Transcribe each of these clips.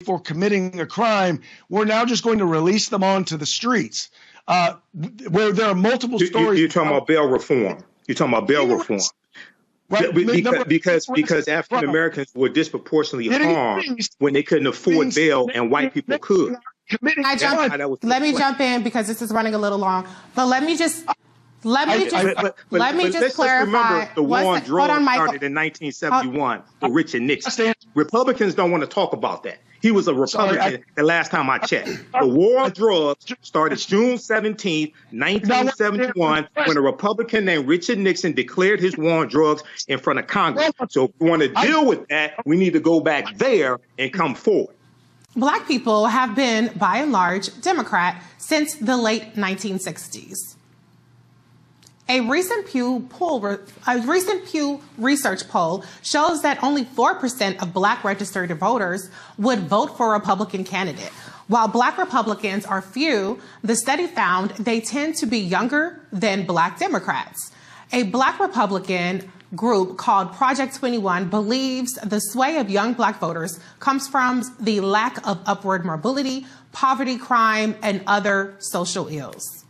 for committing a crime, we're now just going to release them onto the streets. Where there are multiple stories. You're talking about bail reform. You're talking about bail reform. Right. Because African Americans were disproportionately harmed when they couldn't afford bail and white people could. Let me jump in because this is running a little long. But let me just clarify. Let's remember the war on drugs started in 1971 with Richard Nixon. Republicans don't want to talk about that. He was a Republican the last time I checked. The war on drugs started June 17, 1971, when a Republican named Richard Nixon declared his war on drugs in front of Congress. So if we want to deal with that, we need to go back there and come forward. Black people have been, by and large, Democrat since the late 1960s. A recent Pew Research poll shows that only 4% of Black registered voters would vote for a Republican candidate. While Black Republicans are few, the study found they tend to be younger than Black Democrats. A Black Republican group called Project 21 believes the sway of young Black voters comes from the lack of upward mobility, poverty, crime, and other social ills.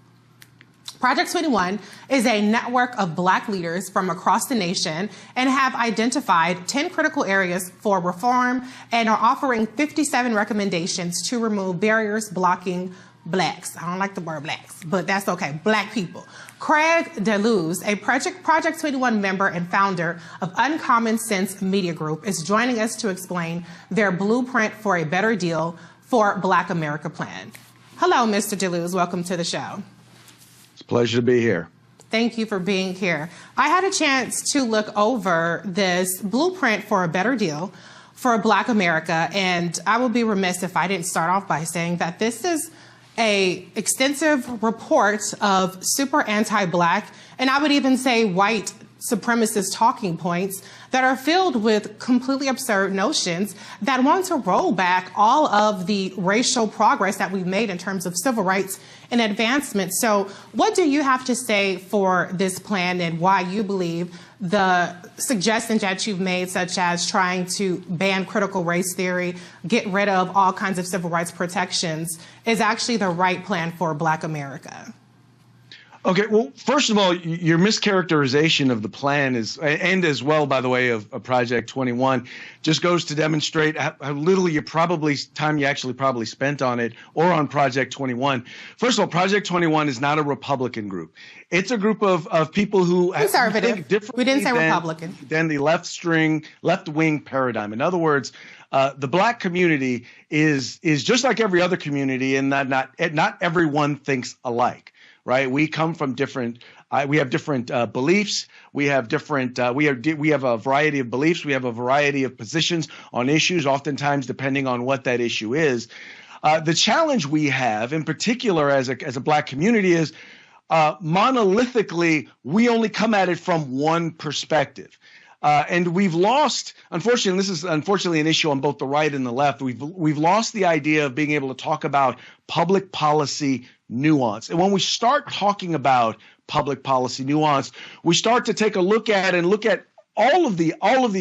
Project 21 is a network of Black leaders from across the nation and have identified 10 critical areas for reform and are offering 57 recommendations to remove barriers blocking Blacks. I don't like the word Blacks, but that's okay. Black people. Craig DeLuz, a Project 21 member and founder of Uncommon Sense Media Group, is joining us to explain their blueprint for a better deal for Black America plan. Hello, Mr. DeLuz. Welcome to the show. Pleasure to be here. Thank you for being here. I had a chance to look over this blueprint for a better deal for Black America, and I would be remiss if I didn't start off by saying that this is an extensive report of super anti-Black, and I would even say white supremacist talking points that are filled with completely absurd notions that want to roll back all of the racial progress that we've made in terms of civil rights and advancement. So what do you have to say for this plan and why you believe the suggestions that you've made, such as trying to ban critical race theory, get rid of all kinds of civil rights protections, is actually the right plan for Black America? Okay, well, first of all, your mischaracterization of the plan is, and as well, by the way, of Project 21, just goes to demonstrate how little you actually probably spent on it or on Project 21. First of all, Project 21 is not a Republican group. It's a group of people who think differently. We didn't say Republican. Than the left-wing paradigm. In other words, the Black community is just like every other community in that not everyone thinks alike. Right, we come from different. We have different beliefs. We have different. We have a variety of beliefs. We have a variety of positions on issues. Oftentimes, depending on what that issue is, the challenge we have, in particular, as a Black community, is monolithically we only come at it from one perspective. And we've lost, unfortunately, this is unfortunately an issue on both the right and the left. We've lost the idea of being able to talk about public policy nuance. And when we start talking about public policy nuance, we start to take a look at all of the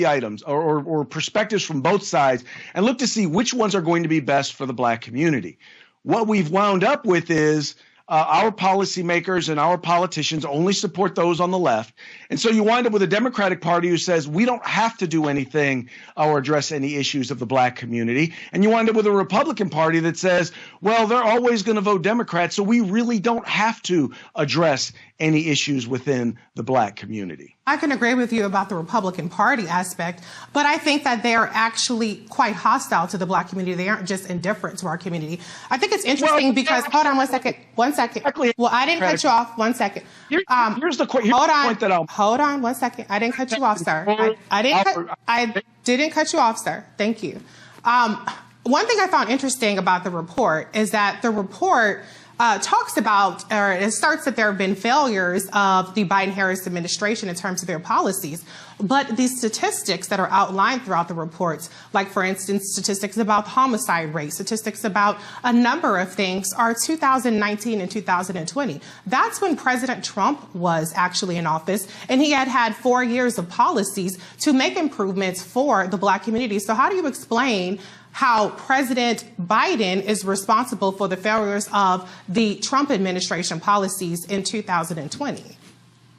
items or perspectives from both sides and look to see which ones are going to be best for the Black community. What we've wound up with is our policymakers and our politicians only support those on the left. And so you wind up with a Democratic Party who says we don't have to do anything or address any issues of the Black community. And you wind up with a Republican Party that says, well, they're always going to vote Democrat, so we really don't have to address any issues within the Black community. I can agree with you about the Republican Party aspect, but I think that they are actually quite hostile to the Black community. They aren't just indifferent to our community. I think it's interesting because, hold on one second. Well, I didn't cut you off. 1 second. Here's the point that Hold on 1 second. I didn't cut you off, sir. I didn't cut you off, sir. Thank you. One thing I found interesting about the report is that the report talks about, or it starts that there have been failures of the Biden-Harris administration in terms of their policies. But the statistics that are outlined throughout the reports, like, for instance, statistics about homicide rate, statistics about a number of things, are 2019 and 2020. That's when President Trump was actually in office, and he had 4 years of policies to make improvements for the Black community. So how do you explain how President Biden is responsible for the failures of the Trump administration policies in 2020.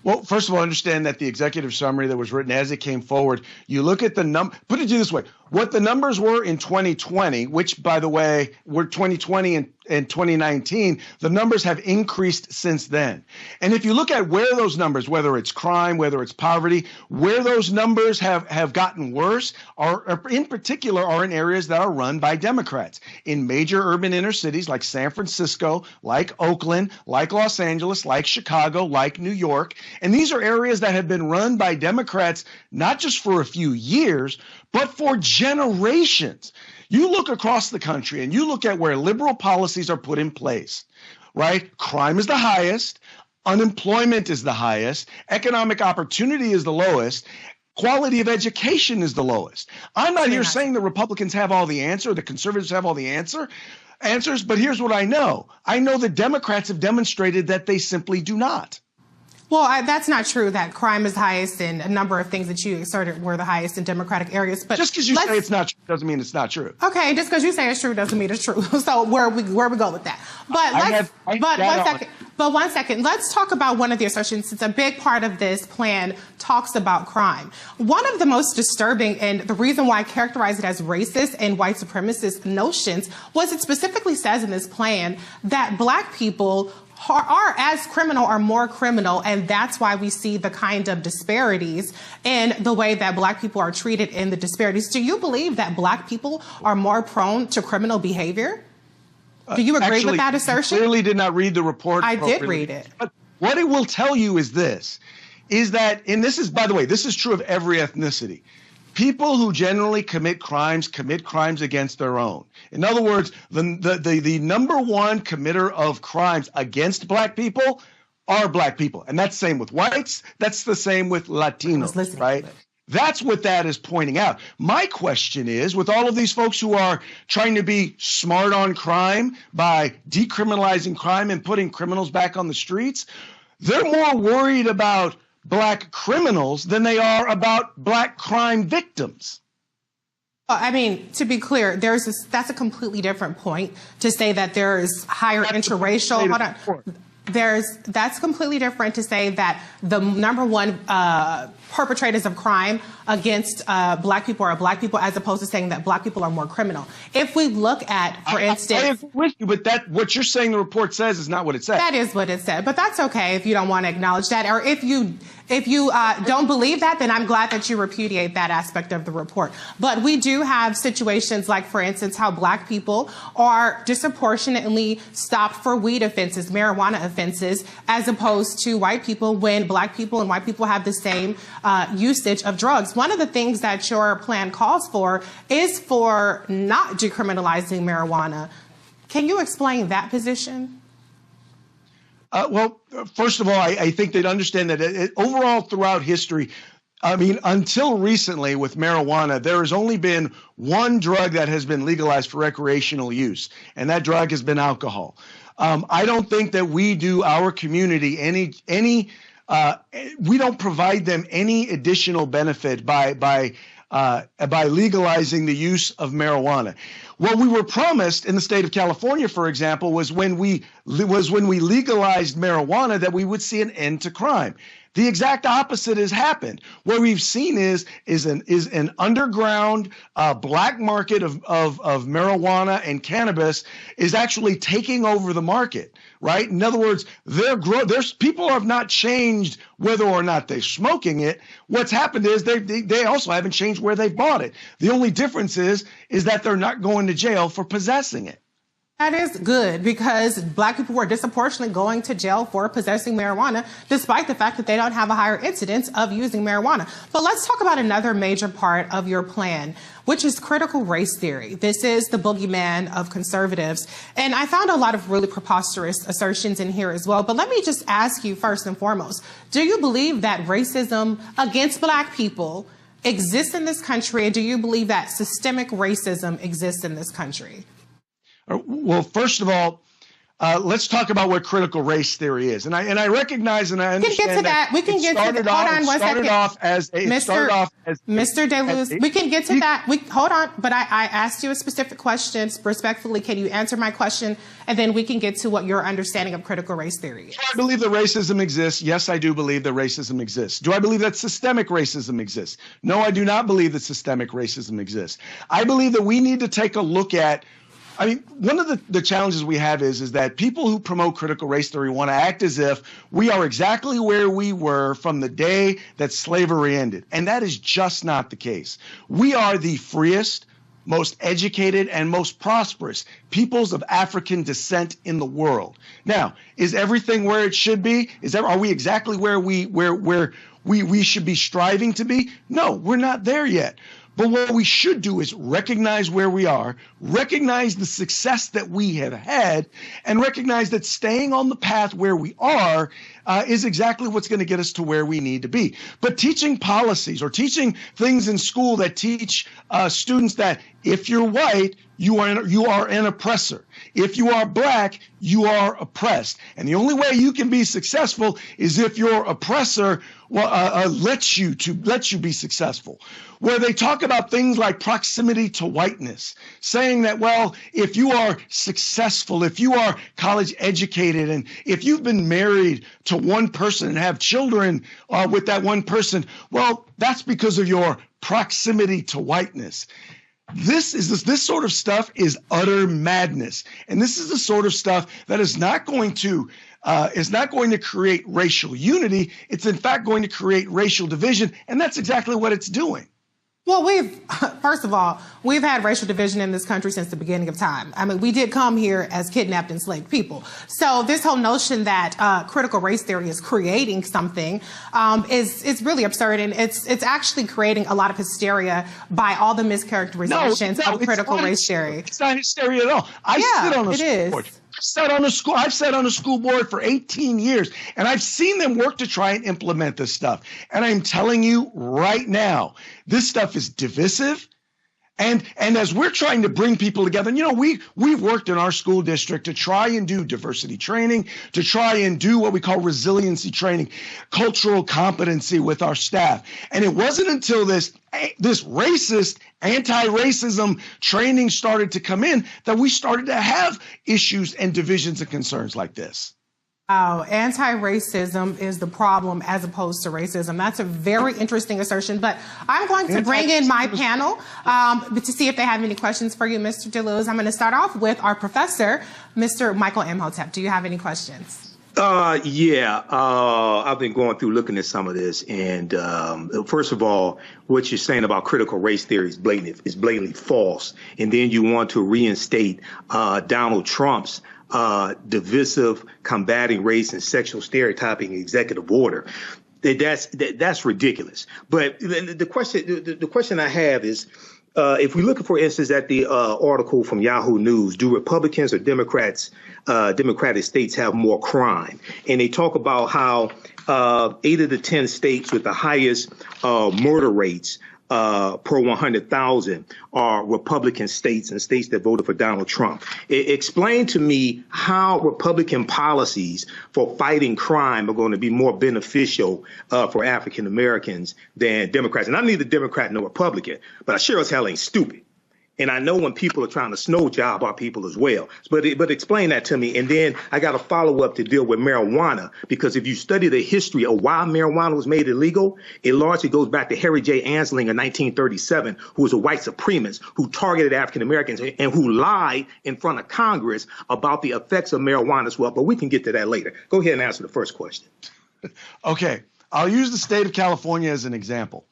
Well, first of all, understand that the executive summary that was written as it came forward, you look at the put it this way, what the numbers were in 2020, which, by the way, were 2020 and 2019, the numbers have increased since then. And if you look at where those numbers, whether it's crime, whether it's poverty, where those numbers have gotten worse are in particular are in areas that are run by Democrats in major urban inner cities like San Francisco, like Oakland, like Los Angeles, like Chicago, like New York. And these are areas that have been run by Democrats, not just for a few years, but for generations. You look across the country and you look at where liberal policies are put in place, right? Crime is the highest, unemployment is the highest, economic opportunity is the lowest, quality of education is the lowest. I'm not here saying the Republicans have all the answer, the conservatives have all the answers, but here's what I know. I know the Democrats have demonstrated that they simply do not. Well, that's not true that crime is highest and a number of things that you asserted were the highest in Democratic areas. But just because you say it's not true doesn't mean it's not true. Okay, just because you say it's true doesn't mean it's true. So where we go with that? But one second. Let's talk about one of the assertions. It's a big part of this plan talks about crime. One of the most disturbing and the reason why I characterize it as racist and white supremacist notions was it specifically says in this plan that Black people are as criminal or more criminal, and that's why we see the kind of disparities in the way that Black people are treated in the disparities. Do you believe that Black people are more prone to criminal behavior? Do you agree with that assertion? You clearly did not read the report. I did read it. But what it will tell you is this, is that, and this is, by the way, this is true of every ethnicity. People who generally commit crimes against their own. In other words, the number one committer of crimes against Black people are Black people. And that's the same with whites. That's the same with Latinos, right? That's what that is pointing out. My question is, with all of these folks who are trying to be smart on crime by decriminalizing crime and putting criminals back on the streets, they're more worried about Black criminals than they are about Black crime victims. I mean, to be clear, that's a completely different point to say that there is higher interracial. Hold on. That's completely different to say that the number one perpetrators of crime against Black people are Black people, as opposed to saying that Black people are more criminal. If we look at, for instance, I agree with you, but what you're saying the report says is not what it said. That is what it said, but that's okay if you don't want to acknowledge that, or if you don't believe that, then I'm glad that you repudiate that aspect of the report. But we do have situations like, for instance, how Black people are disproportionately stopped for weed offenses, marijuana offenses, as opposed to white people when Black people and white people have the same usage of drugs. One of the things that your plan calls for is for not decriminalizing marijuana. Can you explain that position? Well, first of all, I think they'd understand that overall throughout history, I mean, until recently with marijuana, there has only been one drug that has been legalized for recreational use, and that drug has been alcohol. I don't think that we do our community we don't provide them any additional benefit by legalizing the use of marijuana. What we were promised in the state of California, for example, was when we legalized marijuana that we would see an end to crime. The exact opposite has happened. What we've seen is an underground black market of marijuana and cannabis is actually taking over the market, right? In other words, people have not changed whether or not they're smoking it. What's happened is they also haven't changed where they bought it. The only difference is that they're not going to jail for possessing it. That is good, because Black people were disproportionately going to jail for possessing marijuana, despite the fact that they don't have a higher incidence of using marijuana. But let's talk about another major part of your plan, which is critical race theory. This is the boogeyman of conservatives. And I found a lot of really preposterous assertions in here as well. But let me just ask you first and foremost, do you believe that racism against Black people exists in this country? And do you believe that systemic racism exists in this country? Well, first of all, let's talk about what critical race theory is. And I recognize and I understand that. We can get to that. Hold on one second. Mr. DeLuz, we can get to that. Hold on. But I asked you a specific question. Respectfully, can you answer my question? And then we can get to what your understanding of critical race theory is. Do I believe that racism exists? Yes, I do believe that racism exists. Do I believe that systemic racism exists? No, I do not believe that systemic racism exists. I believe that we need to take a look at, I mean, one of the challenges we have is that people who promote critical race theory want to act as if we are exactly where we were from the day that slavery ended. And that is just not the case. We are the freest, most educated, and most prosperous peoples of African descent in the world. Now, is everything where it should be? Are we exactly where we should be striving to be? No, we're not there yet. But what we should do is recognize where we are, recognize the success that we have had, and recognize that staying on the path where we are is exactly what's going to get us to where we need to be. But teaching policies or teaching things in school that teach students that if you're white, you are an oppressor. If you are black, you are oppressed. And the only way you can be successful is if your oppressor lets you be successful. Where they talk about things like proximity to whiteness, saying that, well, if you are successful, if you are college educated, and if you've been married to one person and have children with that one person, well, that's because of your proximity to whiteness. This sort of stuff is utter madness. And this is the sort of stuff that is not going to create racial unity. It's in fact going to create racial division. And that's exactly what it's doing. Well, first of all, we've had racial division in this country since the beginning of time. I mean, we did come here as kidnapped, enslaved people. So this whole notion that critical race theory is creating something is really absurd. And it's actually creating a lot of hysteria by all the mischaracterizations of critical race theory. It's not hysteria at all. I sit on a school board. I've sat on a school board for 18 years, and I've seen them work to try and implement this stuff. And I'm telling you right now, this stuff is divisive. And as we're trying to bring people together, you know, we've worked in our school district to try and do diversity training, to try and do what we call resiliency training, cultural competency with our staff. And it wasn't until this racist, anti-racism training started to come in that we started to have issues and divisions and concerns like this. Oh, anti-racism is the problem as opposed to racism. That's a very interesting assertion, but I'm going to bring in my panel to see if they have any questions for you, Mr. DeLuz. I'm going to start off with our professor, Mr. Michael Imhotep. Do you have any questions? Yeah, I've been going through looking at some of this, and first of all, what you're saying about critical race theory is blatantly false, and then you want to reinstate Donald Trump's divisive, combating race and sexual stereotyping executive order. That's ridiculous. But the question I have is, if we look, for instance, at the article from Yahoo News, do Republicans or Democratic states have more crime? And they talk about how 8 of the 10 states with the highest murder rates per 100,000 are Republican states and states that voted for Donald Trump. Explain to me how Republican policies for fighting crime are going to be more beneficial for African Americans than Democrats. And I'm neither Democrat nor Republican, but I sure as hell ain't stupid. And I know when people are trying to snow job our people as well. But explain that to me. And then I got a follow up to deal with marijuana, because if you study the history of why marijuana was made illegal, it largely goes back to Harry J. Ansling in 1937, who was a white supremacist who targeted African Americans and who lied in front of Congress about the effects of marijuana as well. But we can get to that later. Go ahead and answer the first question. Okay. I'll use the state of California as an example.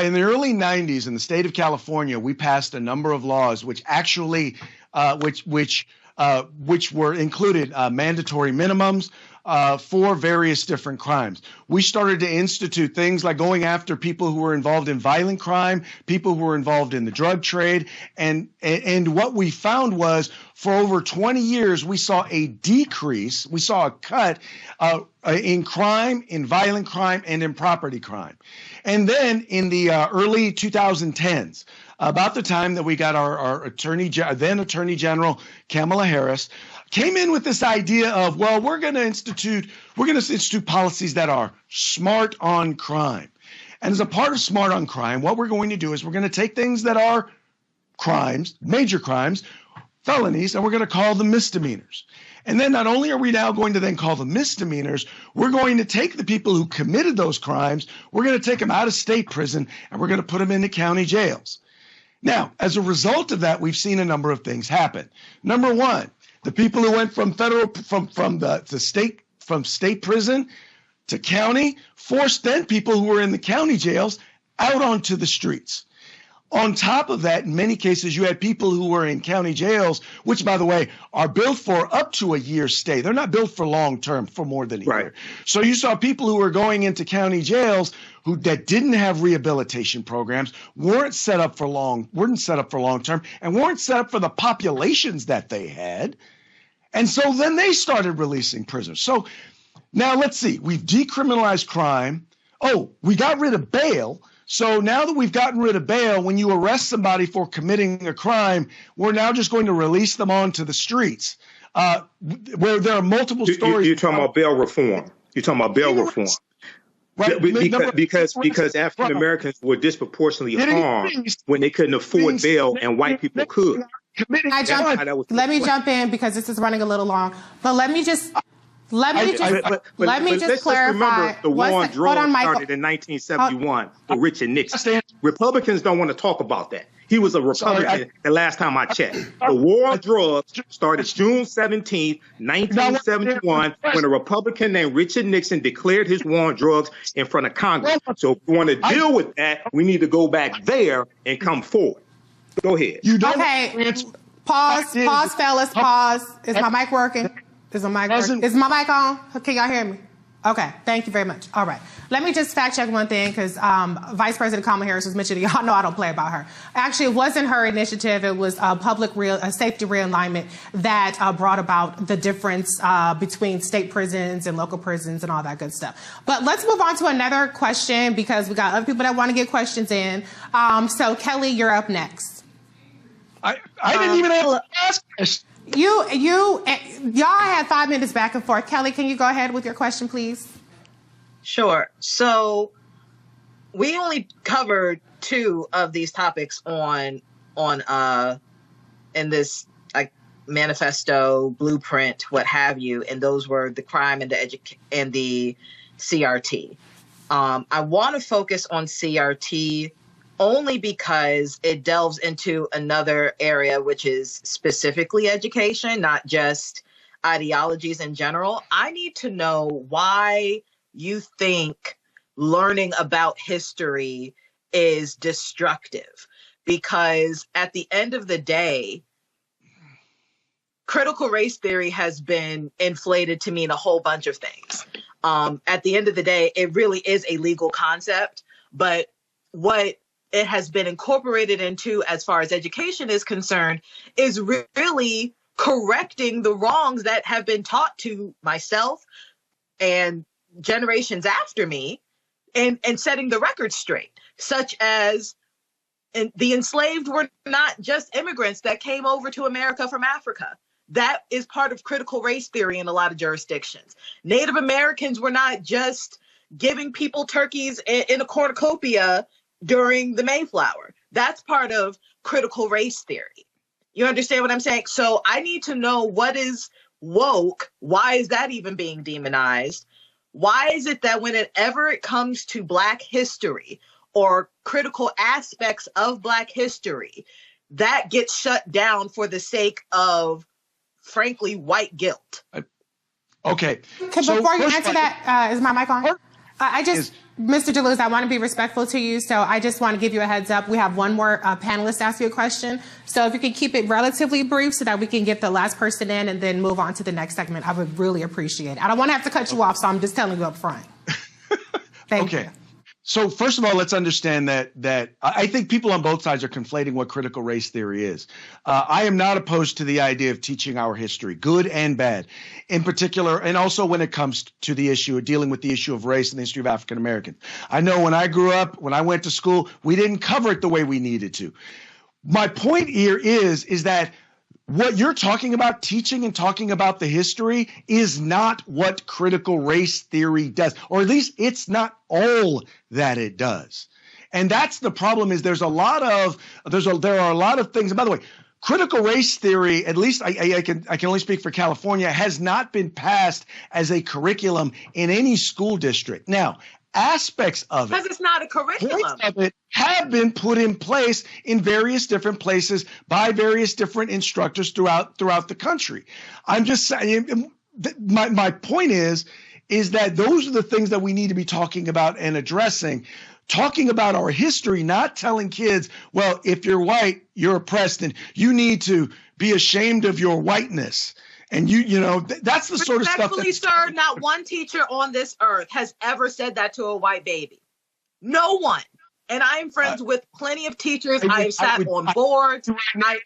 In the early 90s, in the state of California, we passed a number of laws which actually, which were included mandatory minimums for various different crimes. We started to institute things like going after people who were involved in violent crime, people who were involved in the drug trade, and what we found was for over 20 years we saw a decrease, we saw a cut in crime, in violent crime, and in property crime. And then in the early 2010s, about the time that we got our then Attorney General Kamala Harris, came in with this idea of, well, we're going to institute policies that are smart on crime. And as a part of smart on crime, what we're going to do is we're going to take things that are crimes, major crimes, felonies, and we're going to call them misdemeanors. And then not only are we now going to then call them misdemeanors, we're going to take the people who committed those crimes, we're going to take them out of state prison, and we're going to put them into county jails. Now, as a result of that, we've seen a number of things happen. Number one, the people who went from state prison to county forced then people who were in the county jails out onto the streets. On top of that, in many cases, you had people who were in county jails, which, by the way, are built for up to a year's stay. They're not built for long term, for more than a year. So you saw people who were going into county jails that didn't have rehabilitation programs, weren't set up for long term, and weren't set up for the populations that they had. And so then they started releasing prisoners. So now let's see. We've decriminalized crime. Oh, we got rid of bail. So now that we've gotten rid of bail, when you arrest somebody for committing a crime, we're now just going to release them onto the streets, where there are multiple stories. You're talking about bail reform. Right. Because African Americans were disproportionately harmed when they couldn't afford bail and white people could. Let me jump in because this is running a little long. But let me just clarify. Remember, the war on drugs started in 1971 for Reecie Nixon. Republicans don't want to talk about that. He was a Republican the last time I checked. The war on drugs started June 17, 1971, when a Republican named Reecie Nixon declared his war on drugs in front of Congress. So if we want to deal with that, we need to go back there and come forward. Go ahead. Pause, fellas, pause. Is my mic working? Is my mic on? Can y'all hear me? Okay, thank you very much. All right. Let me just fact check one thing because Vice President Kamala Harris was mentioning. Y'all know I don't play about her. Actually, it wasn't her initiative. It was safety realignment that brought about the difference between state prisons and local prisons and all that good stuff. But let's move on to another question because we got other people that want to get questions in. So, Kelly, you're up next. I didn't even have to ask this. Y'all had 5 minutes back and forth. Kelly, can you go ahead with your question, please? Sure. So we only covered 2 of these topics in this manifesto, blueprint, what have you, and those were the crime and the CRT. I want to focus on CRT only because it delves into another area, which is specifically education, not just ideologies in general. I need to know why you think learning about history is destructive. Because at the end of the day, critical race theory has been inflated to mean a whole bunch of things. At the end of the day, it really is a legal concept, but what it has been incorporated into as far as education is concerned is really correcting the wrongs that have been taught to myself and generations after me and setting the record straight, such as the enslaved were not just immigrants that came over to America from Africa. That is part of critical race theory in a lot of jurisdictions. Native Americans were not just giving people turkeys in a cornucopia during the Mayflower. That's part of critical race theory. You understand what I'm saying? So I need to know what is woke. Why is that even being demonized? Why is it that whenever it comes to Black history or critical aspects of Black history, that gets shut down for the sake of, frankly, white guilt? Okay. Before you answer that, is my mic on? Mr. DeLuz, I want to be respectful to you, so I just want to give you a heads up. We have one more panelist ask you a question. So if you could keep it relatively brief so that we can get the last person in and then move on to the next segment, I would really appreciate it. I don't want to have to cut you off, so I'm just telling you up front. Thank you. So first of all, let's understand that I think people on both sides are conflating what critical race theory is. I am not opposed to the idea of teaching our history, good and bad, in particular, and also when it comes to the issue of dealing with the issue of race and the history of African Americans. I know when I grew up, when I went to school, we didn't cover it the way we needed to. My point here is that what you're talking about, teaching and talking about the history, is not what critical race theory does, or at least it's not all that it does. And that's the problem. Is there are a lot of things. And by the way, critical race theory, at least I can only speak for California, has not been passed as a curriculum in any school district. Now, aspects of it, because it's not a curriculum, points of it have been put in place in various different places by various different instructors throughout the country. I'm just saying, my point is that those are the things that we need to be talking about and addressing. Talking about our history, not telling kids, well, if you're white, you're oppressed and you need to be ashamed of your whiteness. And that's the sort of stuff. Respectfully, sir, not one teacher on this earth has ever said that to a white baby. No one. And I am friends with plenty of teachers. I have sat on boards. No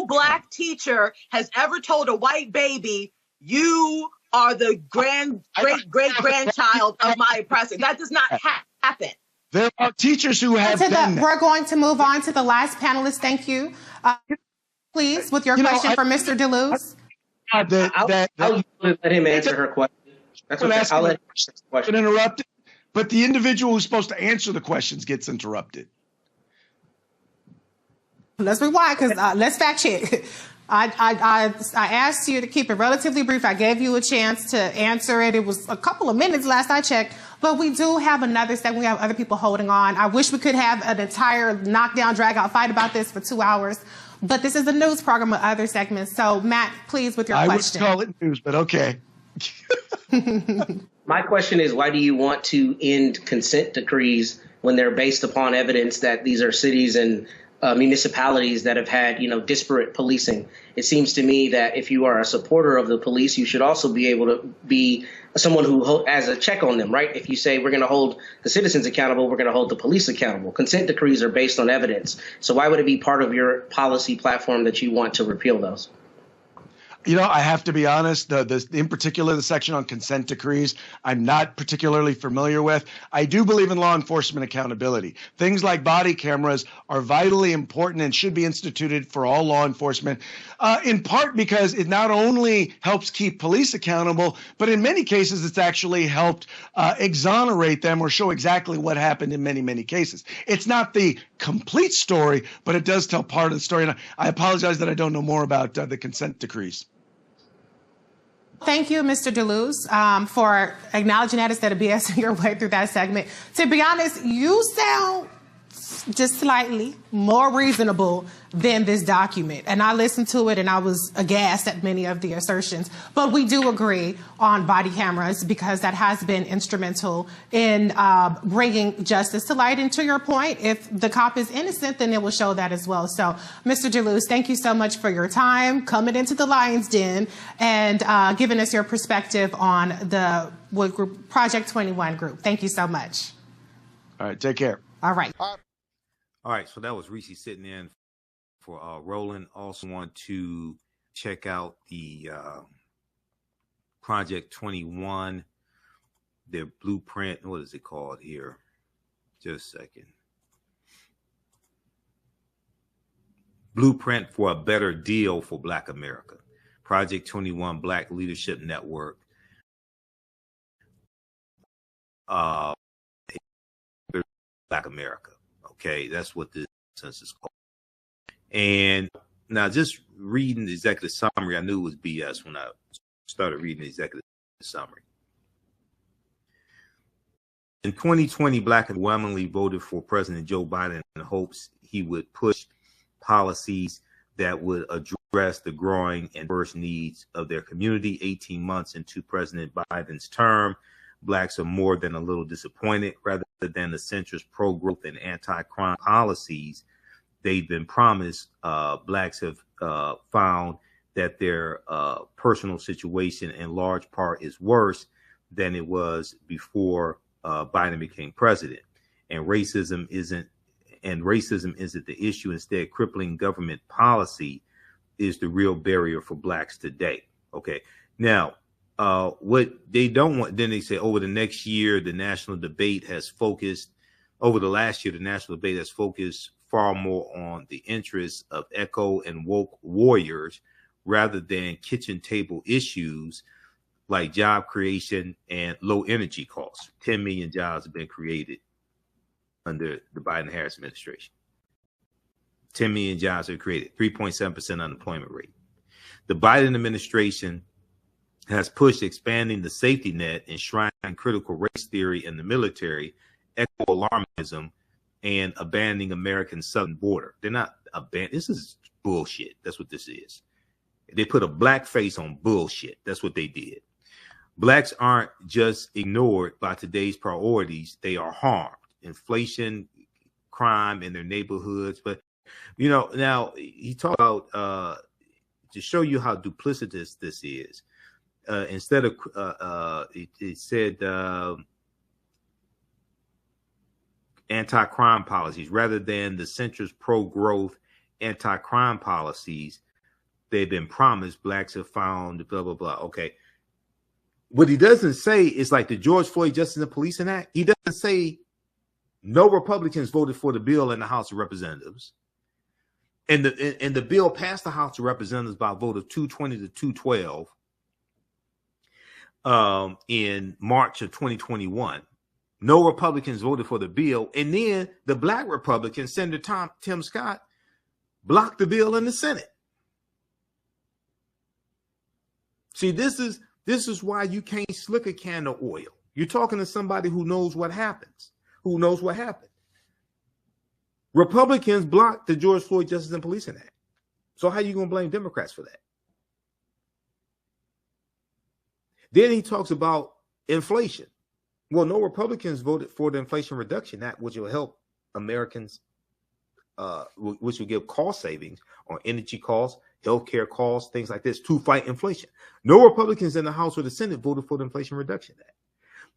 black teaper has ever told a white baby, you are the great-grandchild of my oppressor. That does not happen. There are teachers who have done that. We're going to move on to the last panelist. Thank you. Please, with your question for Mr. DeLuz. I'll let him answer her question. That's okay. I'll let him answer the question. Interrupted, but the individual who's supposed to answer the questions gets interrupted. Let's rewind, because let's fact check. I asked you to keep it relatively brief. I gave you a chance to answer it. It was a couple of minutes last I checked, but we do have another segment. We have other people holding on. I wish we could have an entire knockdown, drag-out fight about this for 2 hours. But this is a news program with other segments. So, Matt, please, with your question. I would call it news, but okay. My question is, why do you want to end consent decrees when they're based upon evidence that these are cities and municipalities that have had, disparate policing? It seems to me that if you are a supporter of the police, you should also be able to be someone who has a check on them, right? If you say we're going to hold the citizens accountable, we're going to hold the police accountable. Consent decrees are based on evidence. So why would it be part of your policy platform that you want to repeal those? I have to be honest, in particular, the section on consent decrees, I'm not particularly familiar with. I do believe in law enforcement accountability. Things like body cameras are vitally important and should be instituted for all law enforcement, in part because it not only helps keep police accountable, but in many cases, it's actually helped exonerate them or show exactly what happened in many, many cases. It's not the complete story, but it does tell part of the story. And I apologize that I don't know more about the consent decrees. Thank you, Mr. DeLuz, for acknowledging that instead of BSing your way through that segment. To be honest, you sound just slightly more reasonable than this document. And I listened to it and I was aghast at many of the assertions. But we do agree on body cameras because that has been instrumental in bringing justice to light. And to your point, if the cop is innocent, then it will show that as well. So, Mr. DeLuz, thank you so much for your time, coming into the Lion's Den and giving us your perspective on the group, Project 21 group. Thank you so much. All right, take care. All right. All right, so that was Reecie sitting in for Roland. Also want to check out the Project 21, their blueprint. What is it called here? Just a second. Blueprint for a Better Deal for Black America. Project 21 Black Leadership Network. Black America. Okay, that's what this census is called. And now just reading the executive summary, I knew it was BS when I started reading the executive summary. In 2020, Black overwhelmingly voted for President Joe Biden in hopes he would push policies that would address the growing and diverse needs of their community. 18 months into President Biden's term, Blacks are more than a little disappointed. Rather than the centrist pro-growth and anti-crime policies they've been promised, Blacks have found that their personal situation in large part is worse than it was before Biden became president. And racism isn't the issue. Instead, crippling government policy is the real barrier for Blacks today. Okay. Now, what they don't want, then they say over the last year, the national debate has focused far more on the interests of echo and woke warriors rather than kitchen table issues like job creation and low energy costs. 10 million jobs have been created under the Biden-Harris administration. 10 million jobs are created, 3.7% unemployment rate. The Biden administration has pushed expanding the safety net, enshrining critical race theory in the military, eco-alarmism, and abandoning American southern border. They're not abandoning. This is bullshit. That's what this is. They put a black face on bullshit. That's what they did. Blacks aren't just ignored by today's priorities. They are harmed. Inflation, crime in their neighborhoods. But, you know, now he talked about, to show you how duplicitous this is, instead of, it said, anti-crime policies rather than the centrist pro-growth anti-crime policies they've been promised. Blacks have found blah blah blah. Okay, what he doesn't say is like the George Floyd Justice and Policing Act. He doesn't say no Republicans voted for the bill in the House of Representatives, and the bill passed the House of Representatives by a vote of 220 to 212 in March of 2021. No Republicans voted for the bill. And then the Black Republican, Senator Tim Scott, blocked the bill in the Senate. See, this is why you can't slick a can of oil. You're talking to somebody who knows what happens, who knows what happened. Republicans blocked the George Floyd Justice and Policing Act. So how are you going to blame Democrats for that? Then he talks about inflation. Well, no Republicans voted for the Inflation Reduction Act, which will help Americans, which will give cost savings on energy costs, healthcare costs, things like this to fight inflation. No Republicans in the House or the Senate voted for the Inflation Reduction Act.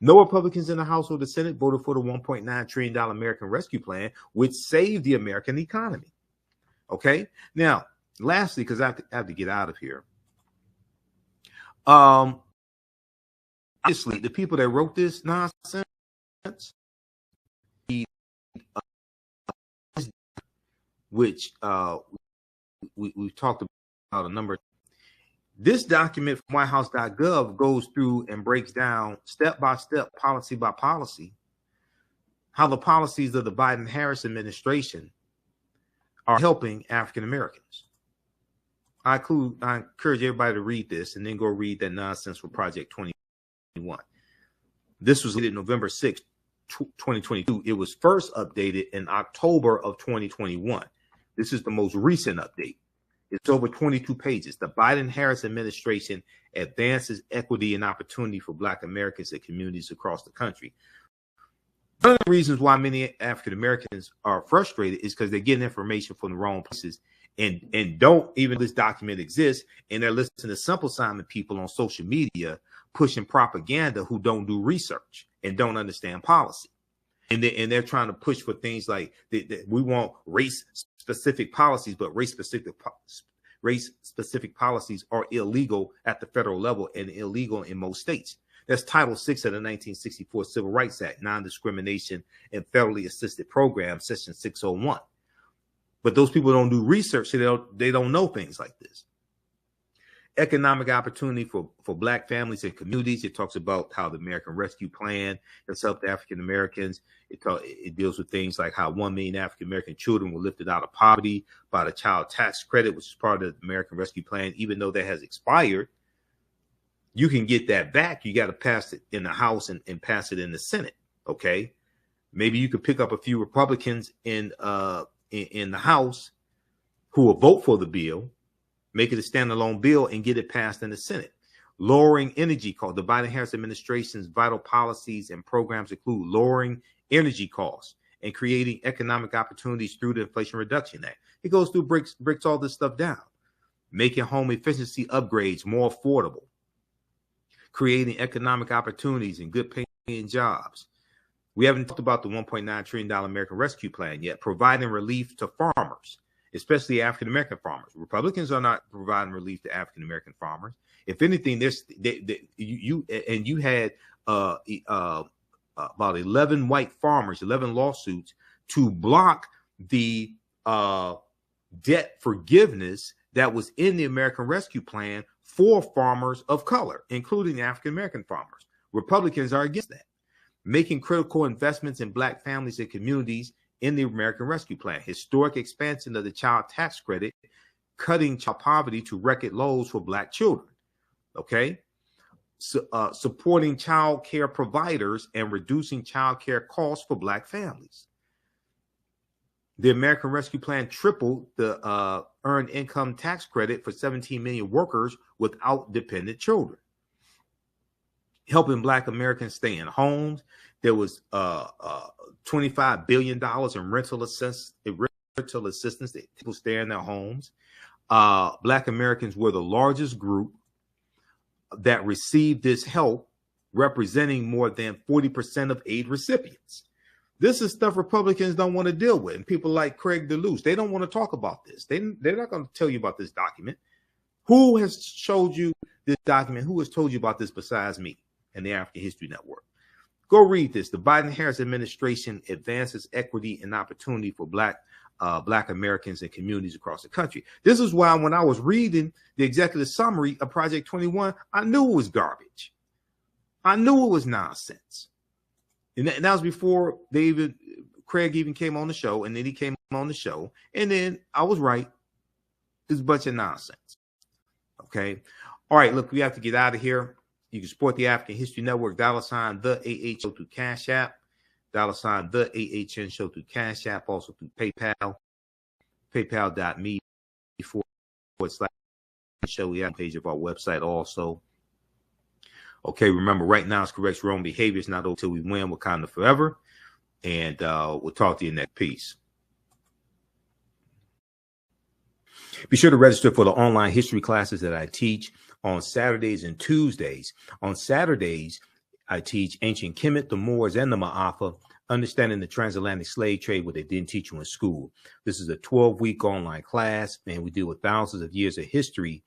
No Republicans in the House or the Senate voted for the $1.9 trillion American Rescue Plan, which saved the American economy. Okay. Now, lastly, because I have to get out of here. Obviously, the people that wrote this nonsense, which we've talked about a number of. This document from whitehouse.gov goes through and breaks down step by step, policy by policy, how the policies of the Biden-Harris administration are helping African Americans. I encourage everybody to read this and then go read that nonsense for Project 21. This was dated November 6th, 2022. It was first updated in October of 2021. This is the most recent update. It's over 22 pages. The Biden-Harris administration advances equity and opportunity for Black Americans and communities across the country. One of the reasons why many African Americans are frustrated is because they're getting information from the wrong places and don't even this document exists, and they're listening to Simple Simon people on social media pushing propaganda who don't do research and don't understand policy. And they're trying to push for things like we want race-specific policies, but race-specific policies are illegal at the federal level and illegal in most states. That's Title VI of the 1964 Civil Rights Act, non-discrimination and federally assisted programs, Section 601. But those people don't do research, so they don't know things like this. Economic opportunity for Black families and communities. It talks about how the American Rescue Plan has helped African Americans. It deals with things like how 1 million African American children were lifted out of poverty by the child tax credit, which is part of the American Rescue Plan. Even though that has expired, you can get that back. You got to pass it in the House and pass it in the Senate. Okay, maybe you could pick up a few Republicans in the House who will vote for the bill, make it a standalone bill, and get it passed in the Senate. Lowering energy costs. The Biden-Harris administration's vital policies and programs include lowering energy costs and creating economic opportunities through the Inflation Reduction Act. It goes through, breaks all this stuff down. Making home efficiency upgrades more affordable. Creating economic opportunities and good paying jobs. We haven't talked about the $1.9 trillion American Rescue Plan yet. Providing relief to farmers, especially African-American farmers. Republicans are not providing relief to African-American farmers. If anything, you had about 11 white farmers, 11 lawsuits to block the debt forgiveness that was in the American Rescue Plan for farmers of color, including African American farmers. Republicans are against that. Making critical investments in Black families and communities in the American Rescue Plan. Historic expansion of the child tax credit, cutting child poverty to record lows for Black children. Okay. Supporting child care providers and reducing child care costs for Black families. The American Rescue Plan tripled the earned income tax credit for 17 million workers without dependent children. Helping Black Americans stay in homes. There was $25 billion in rental assistance that people stay in their homes. Black Americans were the largest group that received this help, representing more than 40% of aid recipients. This is stuff Republicans don't want to deal with. And people like Craig DeLuz, they don't want to talk about this. They're not going to tell you about this document. Who has showed you this document? Who has told you about this besides me and the African History Network? Go read this. The Biden-Harris administration advances equity and opportunity for Black Americans and communities across the country. This is why when I was reading the executive summary of Project 21, I knew it was garbage. I knew it was nonsense. And that was before Craig even came on the show, and then he came on the show, and then I was right. It's a bunch of nonsense. Okay. All right, look, we have to get out of here. You can support the African History Network, $, the AH Show through Cash App, $, the AHN Show through Cash App, also through PayPal, paypal.me/show. We have a page of our website also. Okay, remember, right now it's correct wrong behavior. It's not until we win. Wakanda forever. And we'll talk to you next. Peace. Be sure to register for the online history classes that I teach on Saturdays and Tuesdays. On Saturdays, I teach ancient Kemet, the Moors, and the Ma'afa, understanding the transatlantic slave trade, what they didn't teach you in school. This is a 12-week online class, and we deal with thousands of years of history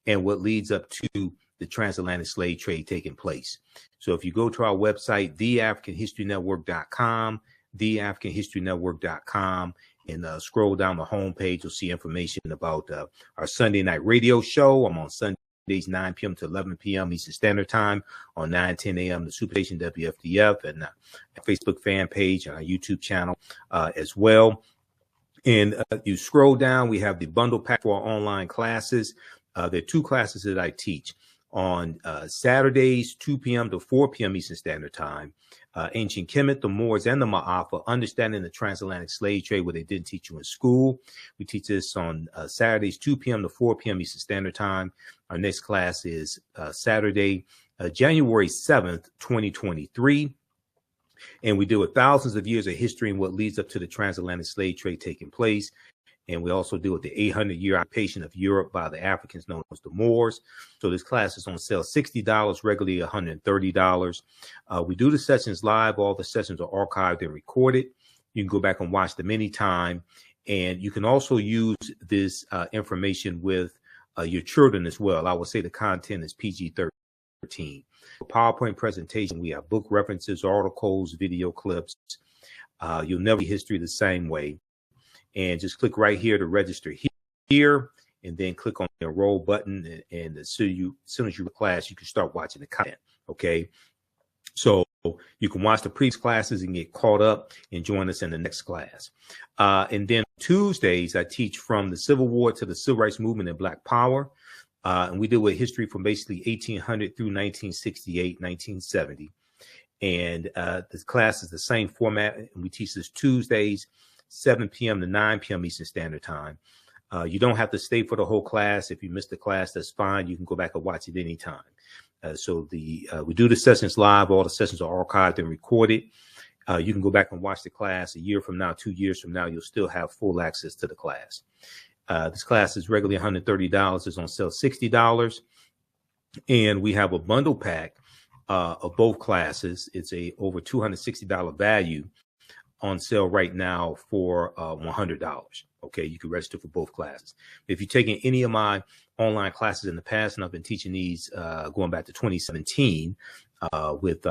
and what leads up to the transatlantic slave trade taking place. So if you go to our website, theafricanhistorynetwork.com, theafricanhistorynetwork.com, and scroll down the homepage, you'll see information about our Sunday night radio show. I'm on Sundays, 9 p.m. to 11 p.m. Eastern Standard Time, on 9:10 a.m. the Superstation WFDF, and a Facebook fan page and our YouTube channel as well. And you scroll down, we have the bundle pack for our online classes. There are two classes that I teach. On Saturdays, 2 p.m. to 4 p.m. Eastern Standard Time, ancient Kemet, the Moors, and the Ma'afa, understanding the transatlantic slave trade, what they didn't teach you in school. We teach this on Saturdays, 2 p.m. to 4 p.m. Eastern Standard Time. Our next class is Saturday, January 7th, 2023. And we deal with thousands of years of history and what leads up to the transatlantic slave trade taking place. And we also deal with the 800-year occupation of Europe by the Africans known as the Moors. So this class is on sale $60, regularly $130. We do the sessions live. All the sessions are archived and recorded. You can go back and watch them anytime. And you can also use this information with your children as well. I would say the content is PG-13. PowerPoint presentation, we have book references, articles, video clips. You'll never see history the same way. And just click right here to register here, and then click on the enroll button. And as soon as you class, you can start watching the content. Okay. So you can watch the previous classes and get caught up and join us in the next class. And then Tuesdays, I teach from the Civil War to the Civil Rights Movement and Black Power. And we deal with history from basically 1800 through 1968, 1970. And this class is the same format. And we teach this Tuesdays, 7 p.m. to 9 p.m. Eastern Standard Time. You don't have to stay for the whole class. If you missed the class, that's fine. You can go back and watch it anytime. So we do the sessions live. All the sessions are archived and recorded. You can go back and watch the class a year from now, 2 years from now. You'll still have full access to the class. This class is regularly $130. It's on sale $60. And we have a bundle pack of both classes. It's a over $260 value on sale right now for $100. Okay, you can register for both classes. If you've taken any of my online classes in the past, and I've been teaching these going back to 2017 with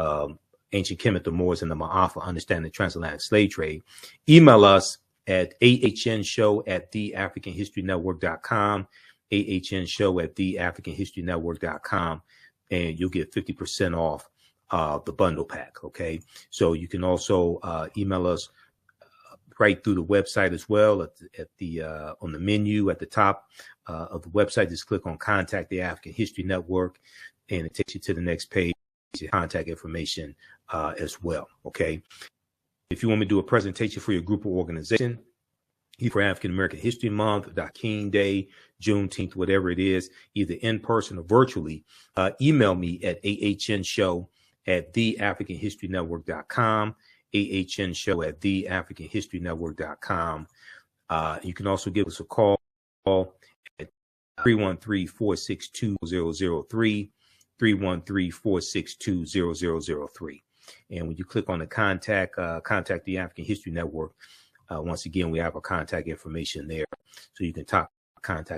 ancient Kemet, the Moors, and the Ma'afa, understanding the transatlantic slave trade, email us at ahnshow@theafricanhistorynetwork.com, ahnshow@theafricanhistorynetwork.com, and you'll get 50% off the bundle pack. Okay, so you can also email us right through the website as well. At the on the menu at the top of the website, just click on Contact the African History Network, and it takes you to the next page, your contact information as well. Okay, if you want me to do a presentation for your group or organization, either for African American History Month, King Day, Juneteenth, whatever it is, either in person or virtually, email me at ahnshow@theafricanhistorynetwork.com, ahnshow@theafricanhistorynetwork.com. You can also give us a call at 313-462-0003, 313-462-0003. And when you click on the contact the African History Network, once again, we have our contact information there. So you can contact